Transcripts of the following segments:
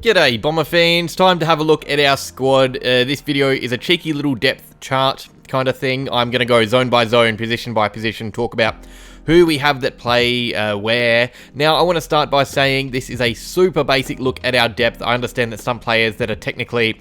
G'day Bomber fans, time to have a look at our squad. This video is a cheeky little depth chart kind of thing. I'm going to go zone by zone, position by position, talk about who we have that play where. Now, I want to start by saying this is a super basic look at our depth. I understand that some players that are technically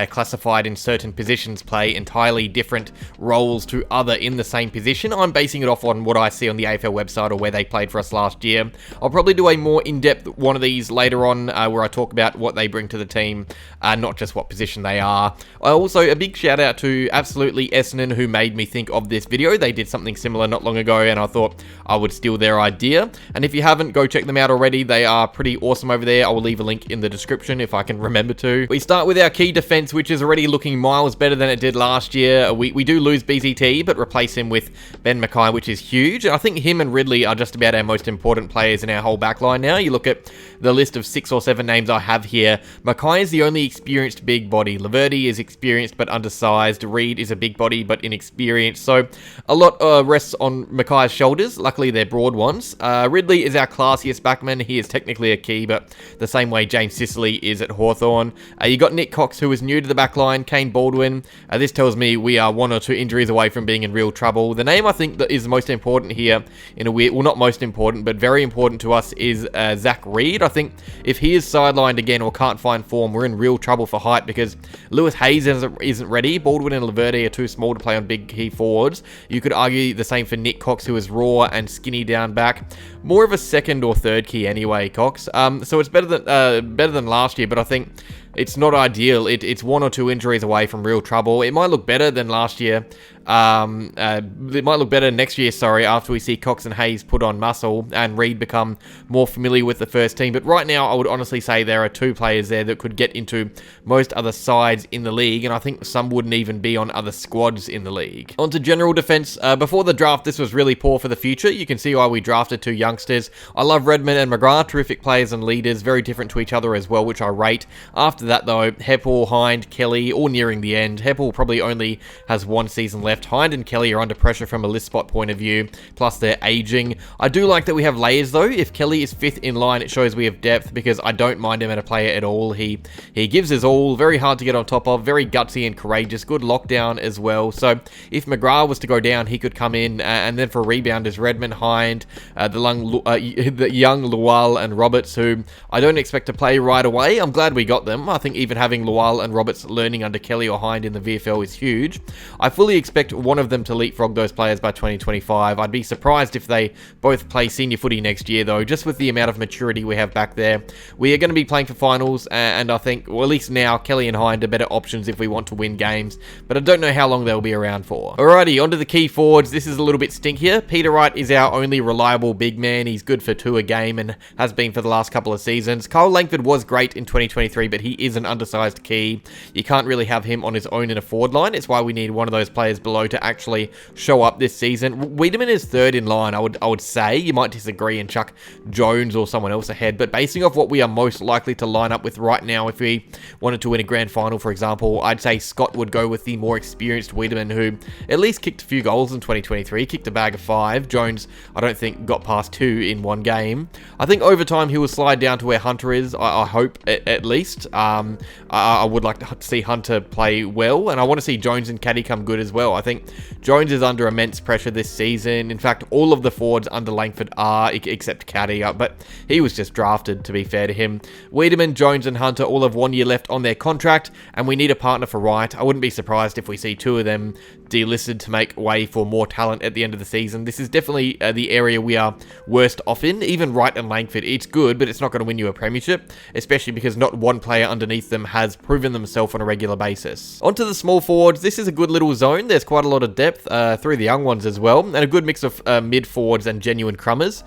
classified in certain positions play entirely different roles to other in the same position. I'm basing it off on what I see on the AFL website or where they played for us last year. I'll probably do a more in-depth one of these later on where I talk about what they bring to the team, not just what position they are. Also, a big shout out to absolutely Essendon who made me think of this video. They did something similar not long ago and I thought I would steal their idea. And if you haven't, go check them out already. They are pretty awesome over there. I will leave a link in the description if I can remember to. We start with our key defense, which is already looking miles better than it did last year. We do lose BZT, but replace him with Ben Mackay, which is huge. I think him and Ridley are just about our most important players in our whole backline now. You look at the list of 6 or 7 names I have here. Mackay is the only experienced big body. Laverty is experienced but undersized. Reed is a big body but inexperienced. So a lot rests on Mackay's shoulders. Luckily, they're broad ones. Ridley is our classiest backman. He is technically a key, but the same way James Sicily is at Hawthorn. You got Nick Cox, who is new to the backline. Kane Baldwin. This tells me we are 1 or 2 injuries away from being in real trouble. The name I think that is most important here, in a weird, well, not most important, but very important to us, is Zach Reed. I think if he is sidelined again or can't find form, we're in real trouble for height because Lewis Hayes isn't ready. Baldwin and Laverty are too small to play on big key forwards. You could argue the same for Nick Cox, who is raw and skinny down back. More of a second or third key anyway, Cox. So it's better than last year, but I think it's not ideal. It's 1 or 2 injuries away from real trouble. It might look better than last year. It might look better next year, after we see Cox and Hayes put on muscle and Reed become more familiar with the first team. But right now, I would honestly say there are 2 players there that could get into most other sides in the league, and I think some wouldn't even be on other squads in the league. On to general defense. Before the draft, this was really poor for the future. You can see why we drafted 2 youngsters. I love Redmond and McGrath, terrific players and leaders, very different to each other as well, which I rate. After that, though, Heppel, Hind, Kelly, all nearing the end. Heppel probably only has 1 season left. Hind and Kelly are under pressure from a list spot point of view, plus they're aging. I do like that we have layers though. If Kelly is 5th in line, it shows we have depth because I don't mind him at a player at all. He gives his all, very hard to get on top of, very gutsy and courageous, good lockdown as well. So if McGrath was to go down, he could come in, and then for rebounders, Redmond, Hind, the young Lual and Roberts, who I don't expect to play right away. I'm glad we got them. I think even having Lual and Roberts learning under Kelly or Hind in the VFL is huge. I fully expect one of them to leapfrog those players by 2025. I'd be surprised if they both play senior footy next year though, just with the amount of maturity we have back there. We are going to be playing for finals, and I think, well, at least now, Kelly and Hind are better options if we want to win games, but I don't know how long they'll be around for. Alrighty, onto the key forwards. This is a little bit stinkier. Peter Wright is our only reliable big man. He's good for 2 a game and has been for the last couple of seasons. Kyle Langford was great in 2023, but he is an undersized key. You can't really have him on his own in a forward line. It's why we need one of those players below to actually show up this season. Wiedemann is 3rd in line, I would say. You might disagree and chuck Jones or someone else ahead, but basing off what we are most likely to line up with right now, if we wanted to win a grand final, for example, I'd say Scott would go with the more experienced Wiedemann, who at least kicked a few goals in 2023, kicked a bag of 5. Jones, I don't think, got past 2 in 1 game. I think over time he will slide down to where Hunter is, I hope, at least. I would like to see Hunter play well, and I want to see Jones and Caddy come good as well. I think Jones is under immense pressure this season. In fact, all of the forwards under Langford are, except Caddy, but he was just drafted, to be fair to him. Wiedemann, Jones and Hunter all have 1 year left on their contract, and we need a partner for Wright. I wouldn't be surprised if we see 2 of them delisted to make way for more talent at the end of the season. This is definitely the area we are worst off in. Even Wright and Langford, it's good, but it's not going to win you a premiership, especially because not one player underneath them has proven themselves on a regular basis. Onto the small forwards. This is a good little zone. There's quite a lot of depth through the young ones as well, and a good mix of mid forwards and genuine crummers.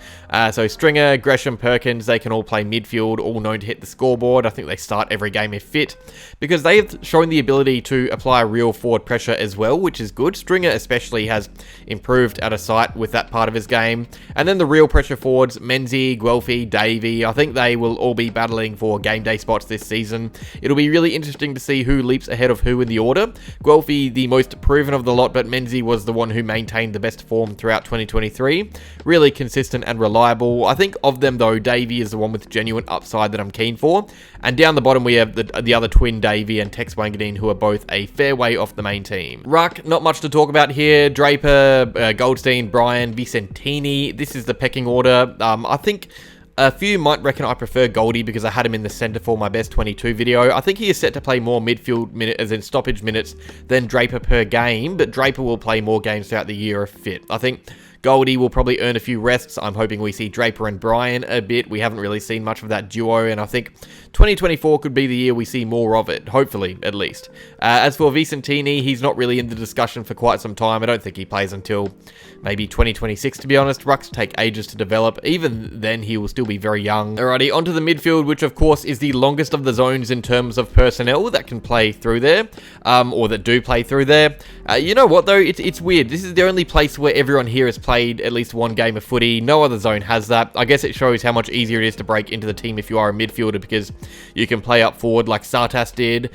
So Stringer, Gresham, Perkins, they can all play midfield, all known to hit the scoreboard. I think they start every game if fit, because they have shown the ability to apply real forward pressure as well, which is good. Stringer especially has improved out of sight with that part of his game. And then the real pressure forwards, Menzies, Guelphy, Davey, I think they will all be battling for game day spots this season. It'll be really interesting to see who leaps ahead of who in the order. Guelphy, the most proven of the lot, but Menzies was the one who maintained the best form throughout 2023. Really consistent and reliable. I think of them though, Davey is the one with genuine upside that I'm keen for. And down the bottom we have the other twin Davey and Tex Wangadine, who are both a fair way off the main team. Ruck, not much to talk about here. Draper, Goldstein, Bryan, Vicentini. This is the pecking order. I think a few might reckon I prefer Goldie because I had him in the centre for my best 22 video. I think he is set to play more midfield minutes, as in stoppage minutes, than Draper per game, but Draper will play more games throughout the year if fit. I think Goldie will probably earn a few rests. I'm hoping we see Draper and Bryan a bit. We haven't really seen much of that duo, and I think 2024 could be the year we see more of it, hopefully, at least. As for Vicentini, he's not really in the discussion for quite some time. I don't think he plays until maybe 2026, to be honest. Rucks take ages to develop. Even then, he will still be very young. Alrighty, onto the midfield, which of course is the longest of the zones in terms of personnel that can play through there, or that do play through there. You know what, though? It's weird. This is the only place where everyone here has played at least one game of footy. No other zone has that. I guess it shows how much easier it is to break into the team if you are a midfielder, because you can play up forward like Sartas did.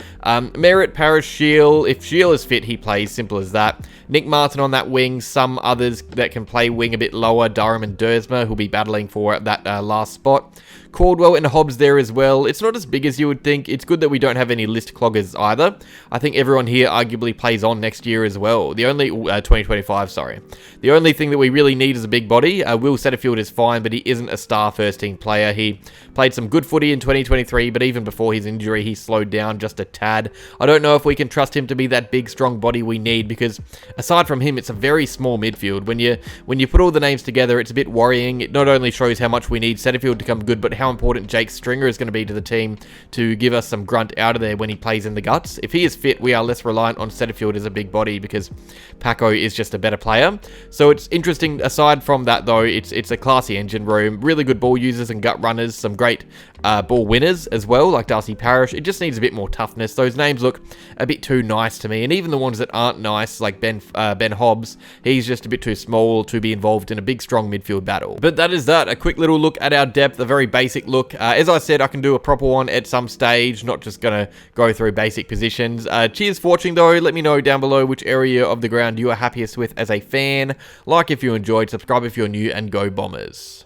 Merritt, Parrish, Shield. If Shield is fit, he plays. Simple as that. Nick Martin on that wing. Some others that can play wing a bit lower. Durham and Dersma, who'll be battling for that last spot. Caldwell and Hobbs there as well. It's not as big as you would think. It's good that we don't have any list cloggers either. I think everyone here arguably plays on next year as well. The only 2025, sorry. The only thing that we really need is a big body. Will Setterfield is fine, but he isn't a star first team player. He played some good footy in 2023, but even before his injury, he slowed down just a tad. I don't know if we can trust him to be that big, strong body we need, because aside from him, it's a very small midfield. When you put all the names together, it's a bit worrying. It not only shows how much we need Setterfield to come good, but how important Jake Stringer is going to be to the team to give us some grunt out of there when he plays in the guts. If he is fit, we are less reliant on Setterfield as a big body, because Paco is just a better player. So it's interesting. Aside from that, though, it's a classy engine room, really good ball users and gut runners, some great ball winners as well, like Darcy Parish. It just needs a bit more toughness. Those names look a bit too nice to me, and even the ones that aren't nice, like Ben Hobbs, he's just a bit too small to be involved in a big, strong midfield battle. But that is that. A quick little look at our depth, a very basic look. As I said, I can do a proper one at some stage, not just gonna go through basic positions. Cheers for watching, though. Let me know down below which area of the ground you are happiest with as a fan. Like if you enjoyed, subscribe if you're new, and go Bombers.